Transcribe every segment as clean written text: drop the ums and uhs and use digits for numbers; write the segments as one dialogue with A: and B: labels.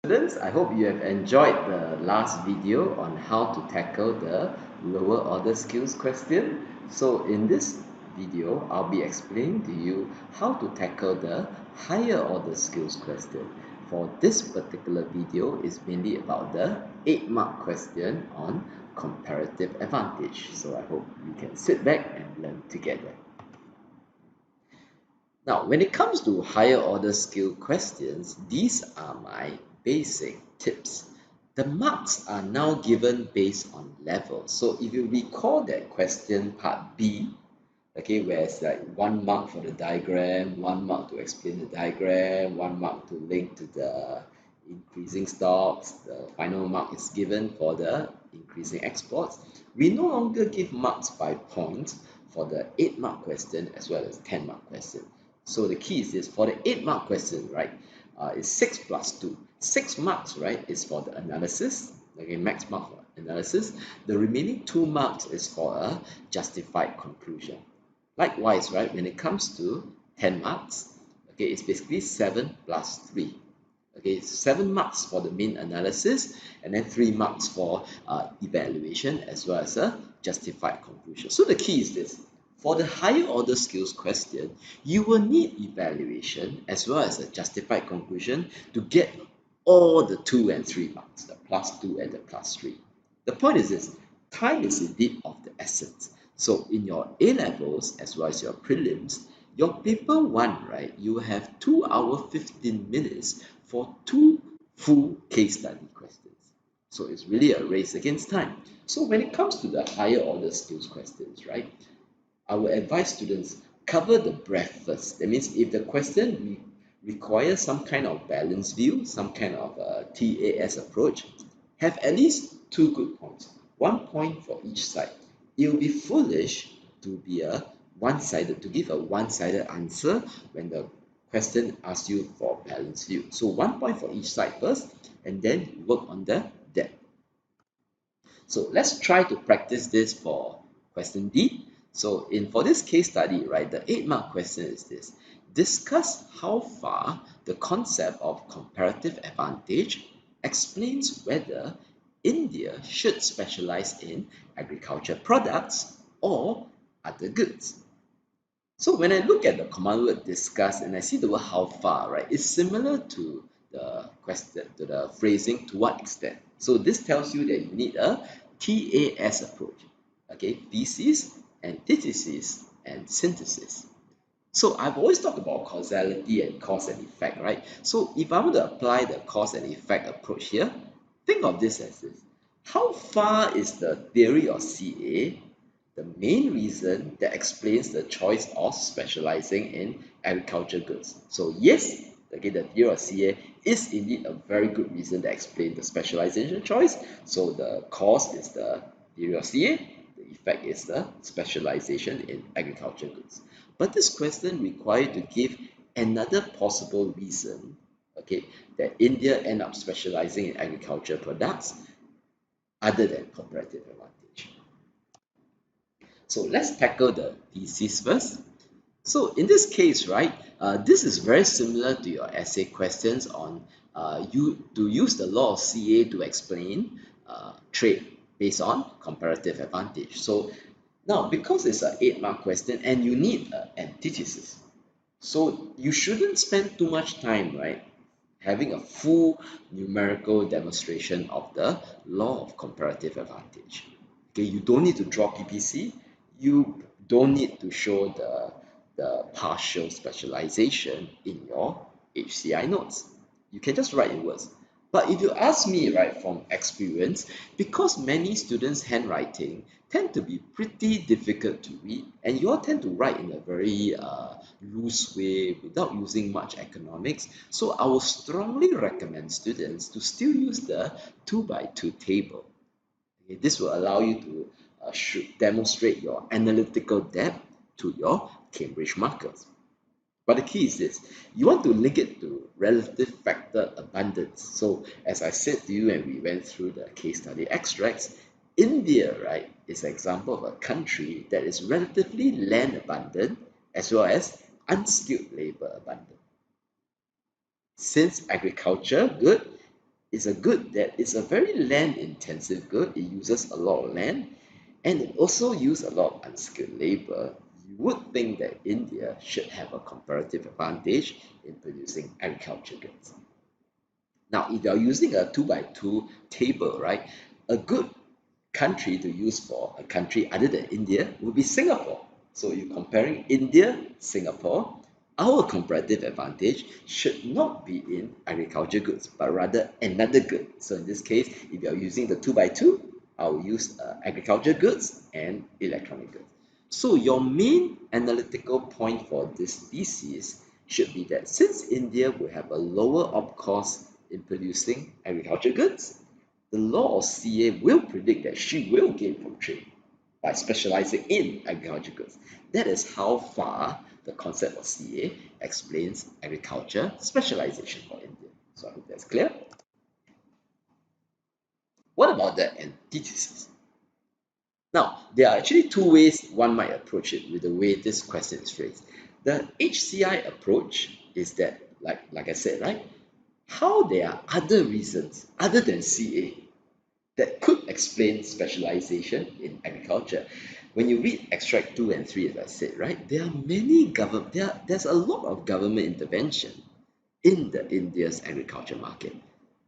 A: Students, I hope you have enjoyed the last video on how to tackle the lower order skills question. So in this video, I'll be explaining to you how to tackle the higher order skills question. For this particular video, is mainly about the 8-mark question on comparative advantage. So I hope you can sit back and learn together. Now, when it comes to higher order skill questions, these are my basic tips. The marks are now given based on level. So if you recall that question part B, okay, where it's like 1 mark for the diagram, 1 mark to explain the diagram, 1 mark to link to the increasing stocks, the final mark is given for the increasing exports. We no longer give marks by points for the 8-mark question as well as 10-mark question. So the key is this: for the 8-mark question, right, it's 6 plus 2. 6 marks, right, is for the analysis, okay, max mark for analysis. The remaining 2 marks is for a justified conclusion. Likewise, right, when it comes to 10 marks, okay, it's basically 7 plus 3. Okay, 7 marks for the main analysis and then 3 marks for evaluation as well as a justified conclusion. So the key is this: for the higher order skills question, you will need evaluation as well as a justified conclusion to get all the 2 and 3 marks, the plus 2 and the plus 3. The point is this: time is indeed of the essence. So in your A levels as well as your prelims, your paper 1, right, you have 2 hours 15 minutes for 2 full case study questions. So it's really a race against time. So when it comes to the higher order skills questions, right, I would advise students cover the breadth first. That means if the question requires some kind of balanced view, some kind of TAS approach, have at least 2 good points, 1 point for each side. It will be foolish to be to give a one-sided answer when the question asks you for balanced view. So 1 point for each side first, and then work on the depth. So let's try to practice this for question D. So for this case study, right, the 8-mark question is this: discuss how far the concept of comparative advantage explains whether India should specialize in agriculture products or other goods. So when I look at the command word discuss and I see the word how far, right, it's similar to the question, to the phrasing to what extent. So this tells you that you need a TAS approach, okay, thesis, antithesis, and synthesis. So I've always talked about causality and cause and effect, right? So if I were to apply the cause and effect approach here, think of this as this: how far is the theory of CA the main reason that explains the choice of specializing in agriculture goods? So yes, okay, the theory of CA is indeed a very good reason to explain the specialization choice. So the cause is the theory of CA, the effect is the specialization in agriculture goods. But this question requires to give another possible reason, okay, that India end up specializing in agriculture products other than comparative advantage. So let's tackle the thesis first. So in this case, right, this is very similar to your essay questions on you to use the law of CA to explain trade based on comparative advantage. So now, because it's an 8-mark question and you need an antithesis, so you shouldn't spend too much time, right, having a full numerical demonstration of the law of comparative advantage. Okay, you don't need to draw PPC. You don't need to show the partial specialization in your HCI notes. You can just write in words. But if you ask me, right, from experience, because many students' handwriting tend to be pretty difficult to read, and you all tend to write in a very loose way without using much economics, so I will strongly recommend students to still use the 2x2 table. Okay, this will allow you to demonstrate your analytical depth to your Cambridge markers. But the key is this: you want to link it to relative factor abundance. So as I said to you when we went through the case study extracts, India, right, is an example of a country that is relatively land abundant as well as unskilled labor abundant. Since agriculture good, is a good that is a very land intensive good. It uses a lot of land and it also uses a lot of unskilled labor. You would think that India should have a comparative advantage in producing agriculture goods. Now, if you're using a 2 by 2 table, right, a good country to use for a country other than India would be Singapore. So you're comparing India, Singapore, our comparative advantage should not be in agriculture goods, but rather another good. So in this case, if you're using the 2 by 2, I will use agriculture goods and electronic goods. So your main analytical point for this thesis should be that since India will have a lower op cost in producing agriculture goods, the law of CA will predict that she will gain from trade by specializing in agriculture goods. That is how far the concept of CA explains agriculture specialization for India. So I hope that's clear. What about the antithesis? Now, there are actually two ways one might approach it with the way this question is phrased. The HCI approach is that, like I said, right? How there are other reasons other than CA that could explain specialization in agriculture. When you read extract 2 and 3, as I said, right, there are many there's a lot of government intervention in the India's agriculture market.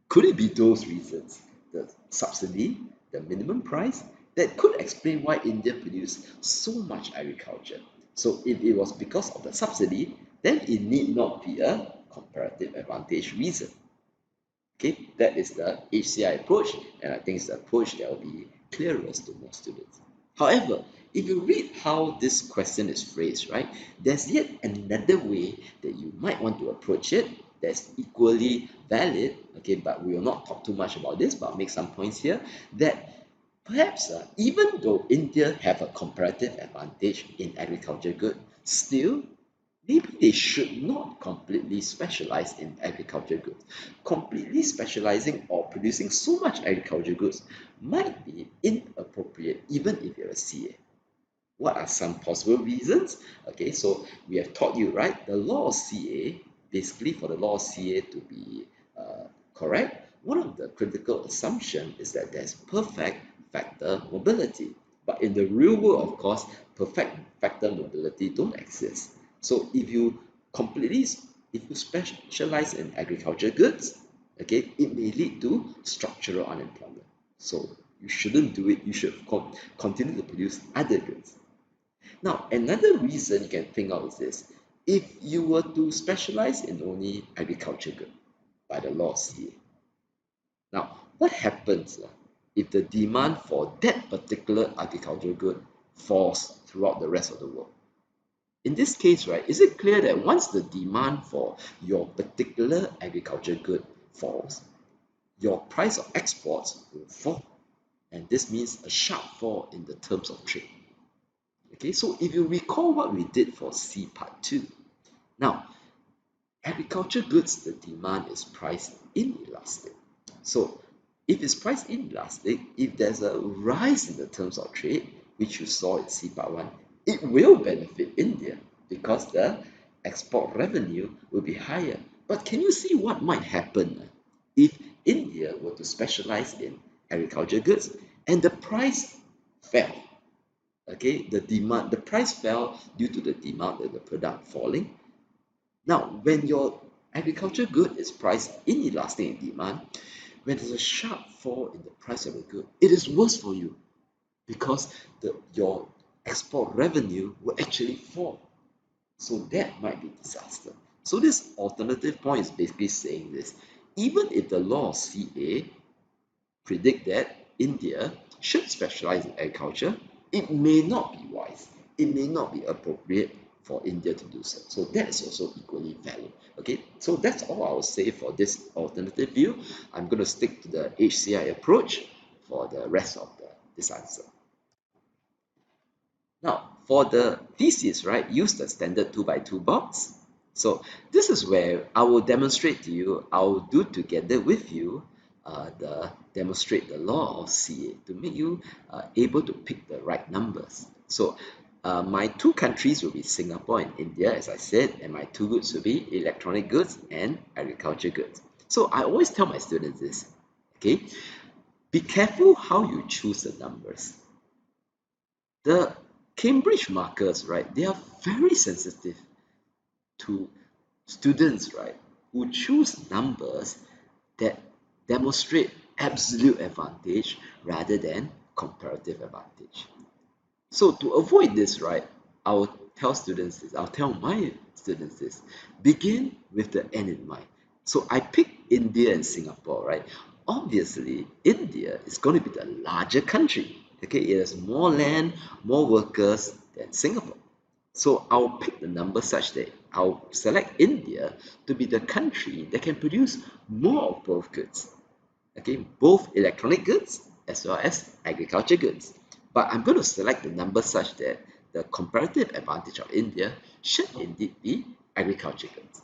A: Could it be those reasons, the subsidy, the minimum price, that could explain why India produced so much agriculture? So if it was because of the subsidy, then it need not be a comparative advantage reason. Okay, that is the HCI approach, and I think it's the approach that will be clearest to most students. However, if you read how this question is phrased, right, there's yet another way that you might want to approach it that's equally valid, okay, but we will not talk too much about this, but I'll make some points here, that perhaps even though India have a comparative advantage in agriculture good, still maybe they should not completely specialize in agriculture goods. Completely specializing or producing so much agriculture goods might be inappropriate even if you're a CA. What are some possible reasons? Okay, so we have taught you, right? The law of CA, basically for the law of CA to be correct, one of the critical assumptions is that there's perfect factor mobility. But in the real world, of course, perfect factor mobility don't exist. So if you specialize in agriculture goods, okay, it may lead to structural unemployment. So you shouldn't do it. You should continue to produce other goods. Now, another reason you can think of is this. If you were to specialize in only agriculture good by the law of CA, now what happens if the demand for that particular agricultural good falls throughout the rest of the world? In this case, right, is it clear that once the demand for your particular agriculture good falls, your price of exports will fall? And this means a sharp fall in the terms of trade. Okay, so if you recall what we did for C part 2, now, agriculture goods, the demand is price inelastic. So if it's price inelastic, if there's a rise in the terms of trade, which you saw in C part 1, it will benefit India because the export revenue will be higher. But can you see what might happen if India were to specialize in agriculture goods and the price fell? Okay, the price fell due to the demand of the product falling. Now, when your agriculture good is priced inelastic in demand, when there's a sharp fall in the price of a good, it is worse for you because your export revenue will actually fall. So that might be disaster. So this alternative point is basically saying this. Even if the law of CA predict that India should specialize in agriculture, it may not be wise. It may not be appropriate for India to do so. So that is also equally valid. Okay, so that's all I will say for this alternative view. I'm going to stick to the HCI approach for the rest of this answer. Now, for the thesis, right, use the standard 2 by 2 box. So this is where I will demonstrate to you, I will do together with you demonstrate the law of CA to make you able to pick the right numbers. So my two countries will be Singapore and India, as I said, and my two goods will be electronic goods and agriculture goods. So I always tell my students this. Okay, be careful how you choose the numbers. The Cambridge markers, right, they are very sensitive to students, right, who choose numbers that demonstrate absolute advantage rather than comparative advantage. So to avoid this, right, I'll tell students this, I'll tell my students this, begin with the end in mind. So I picked India and Singapore, right? Obviously, India is going to be the larger country. Okay, it has more land, more workers than Singapore. So I'll pick the number such that I'll select India to be the country that can produce more of both goods. Okay, both electronic goods as well as agriculture goods. But I'm going to select the number such that the comparative advantage of India should indeed be agriculture goods.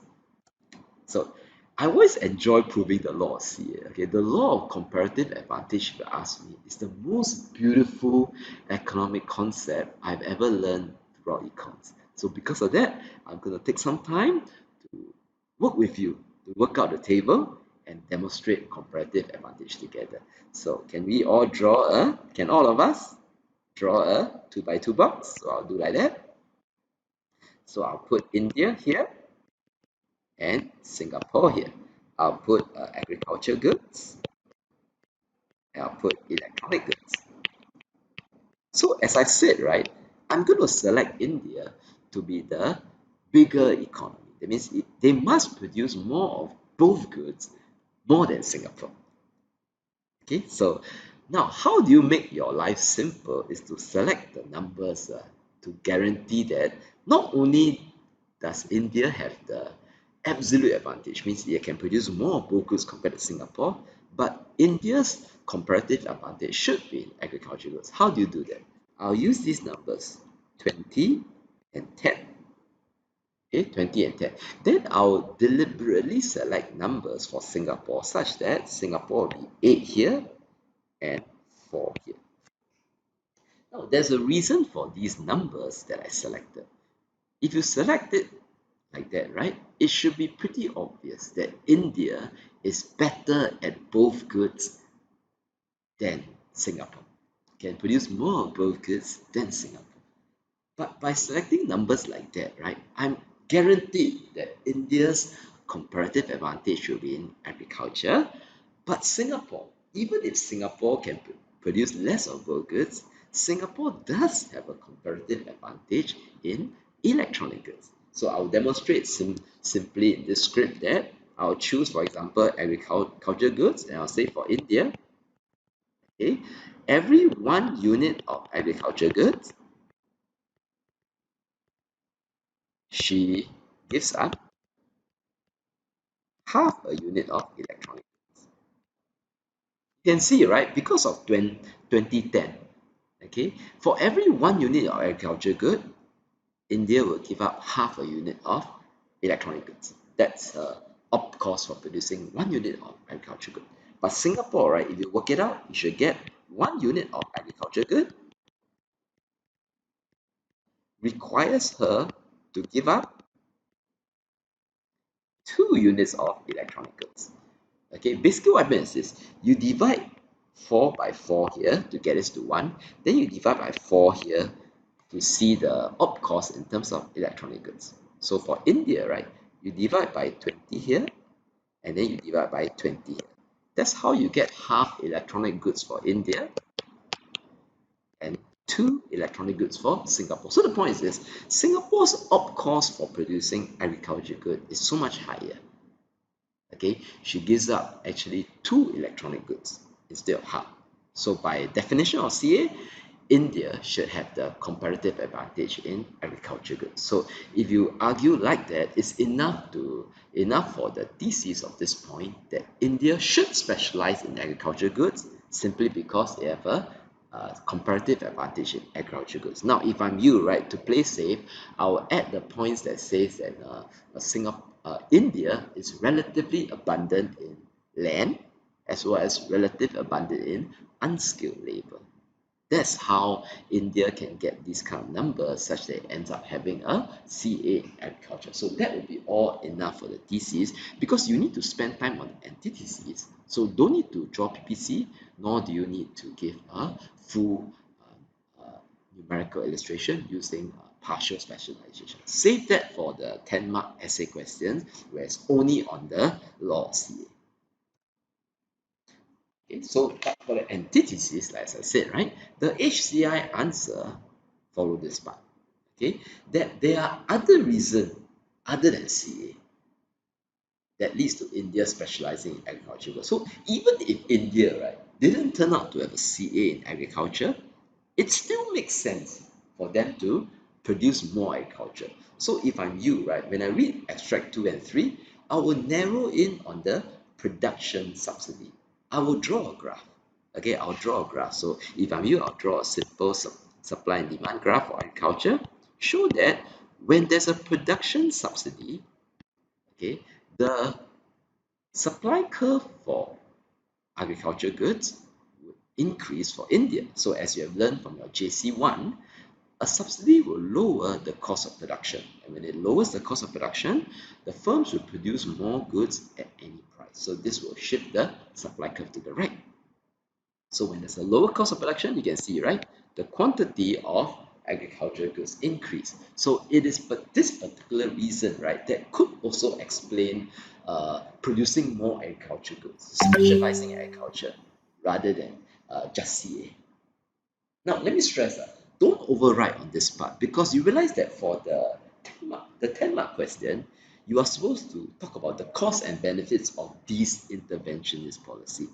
A: So I always enjoy proving the law of CA. Okay, the law of comparative advantage, if you ask me, is the most beautiful economic concept I've ever learned throughout econs. So because of that, I'm going to take some time to work with you to work out the table and demonstrate comparative advantage together. So can we all draw can all of us draw a 2 by 2 box? So I'll do like that. So I'll put India here and Singapore here. I'll put agriculture goods and I'll put electronic goods. So as I said, right, I'm going to select India to be the bigger economy. That means they must produce more of both goods more than Singapore. Okay, so now how do you make your life simple is to select the numbers to guarantee that not only does India have the absolute advantage, means it can produce more of both goods compared to Singapore, but India's comparative advantage should be in agricultural goods. How do you do that? I'll use these numbers, 20 and 10. Okay, 20 and 10. Then I'll deliberately select numbers for Singapore such that Singapore will be 8 here and 4 here. Now, there's a reason for these numbers that I selected. If you select it like that, right, it should be pretty obvious that India is better at both goods than Singapore. Can produce more of both goods than Singapore. But by selecting numbers like that, right, I'm guaranteed that India's comparative advantage will be in agriculture. But Singapore, even if Singapore can produce less of both goods, Singapore does have a comparative advantage in electronic goods. So I'll demonstrate simply in this script that I'll choose, for example, agriculture goods, and I'll say for India, okay, every 1 unit of agriculture goods, she gives us half a unit of electronic. You can see, right, because of 2010, okay, for every 1 unit of agriculture good, India will give up half a unit of electronic goods. That's op cost for producing 1 unit of agriculture good. But Singapore, right, if you work it out, you should get 1 unit of agriculture good requires her to give up 2 units of electronic goods. Okay, basically what happens is you divide 4 by 4 here to get this to 1, then you divide by 4 here to see the op cost in terms of electronic goods. So for India, right, you divide by 20 here and then you divide by 20 here. That's how you get half electronic goods for India and 2 electronic goods for Singapore. So the point is this, Singapore's op cost for producing agriculture goods is so much higher. Okay, she gives up actually 2 electronic goods instead of half. So by definition of CA, India should have the comparative advantage in agriculture goods. So if you argue like that, it's enough for the thesis of this point that India should specialize in agriculture goods simply because they have a comparative advantage in agriculture goods. Now, if I'm you, right, to play safe, I'll add the points that says that India is relatively abundant in land as well as relative abundant in unskilled labor. That's how India can get these kind of numbers such that it ends up having a CA in agriculture. So that will be all enough for the thesis because you need to spend time on antitheses So don't need to draw PPC, nor do you need to give a full numerical illustration using partial specialization. Save that for the 10-mark essay questions, where it's only on the law of CA. Okay, so for the antithesis, like I said, right, the HCI answer follow this part. Okay, that there are other reasons other than CA that leads to India specializing in agriculture. So even if India, right, didn't turn out to have a CA in agriculture, it still makes sense for them to produce more agriculture. So if I'm you, right, when I read extract 2 and 3, I will narrow in on the production subsidy. I will draw a graph. Okay, I'll draw a graph. So if I'm you, I'll draw a simple supply and demand graph for agriculture. Show that when there's a production subsidy, okay, the supply curve for agriculture goods would increase for India. So as you have learned from your JC1, a subsidy will lower the cost of production. And when it lowers the cost of production, the firms will produce more goods at any price. So this will shift the supply curve to the right. So when there's a lower cost of production, you can see, right, the quantity of agricultural goods increase. So it is but this particular reason, right, that could also explain producing more agricultural goods, specializing in agriculture rather than just CA. Now, let me stress that don't override on this part because you realize that for the 10-mark question, you are supposed to talk about the costs and benefits of these interventionist policy.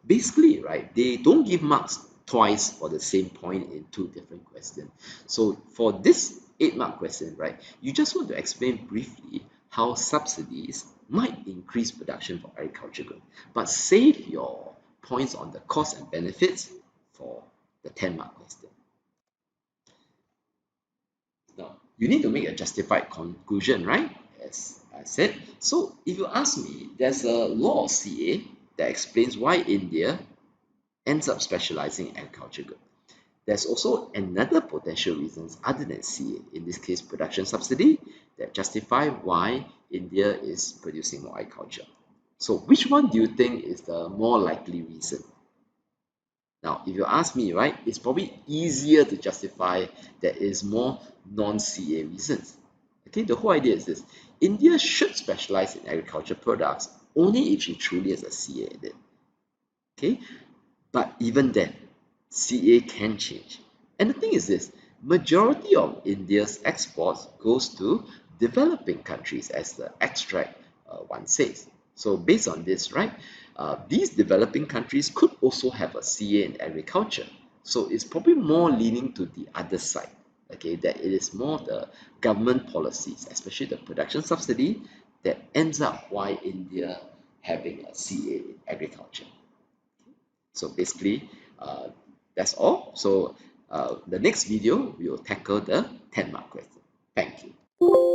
A: Basically, right, they don't give marks twice for the same point in two different questions. So for this 8-mark question, right, you just want to explain briefly how subsidies might increase production for agriculture goods, but save your points on the costs and benefits for the 10-mark question. Now, you need to make a justified conclusion, right? As I said. So if you ask me, there's a law of CA that explains why India ends up specializing in agriculture goods. There's also another potential reasons other than CA, in this case production subsidy, that justify why India is producing more agriculture. So which one do you think is the more likely reason? Now, if you ask me, right, it's probably easier to justify that is more non-CA reasons. Okay, the whole idea is this. India should specialize in agriculture products only if she truly has a CA in it. Okay, but even then, CA can change. And the thing is this, majority of India's exports goes to developing countries as the extract one says. So based on this, right, these developing countries could also have a CA in agriculture. So it's probably more leaning to the other side, okay, that it is more the government policies, especially the production subsidy, that ends up why India having a CA in agriculture. So basically, that's all. So the next video, we will tackle the 10-mark question. Thank you.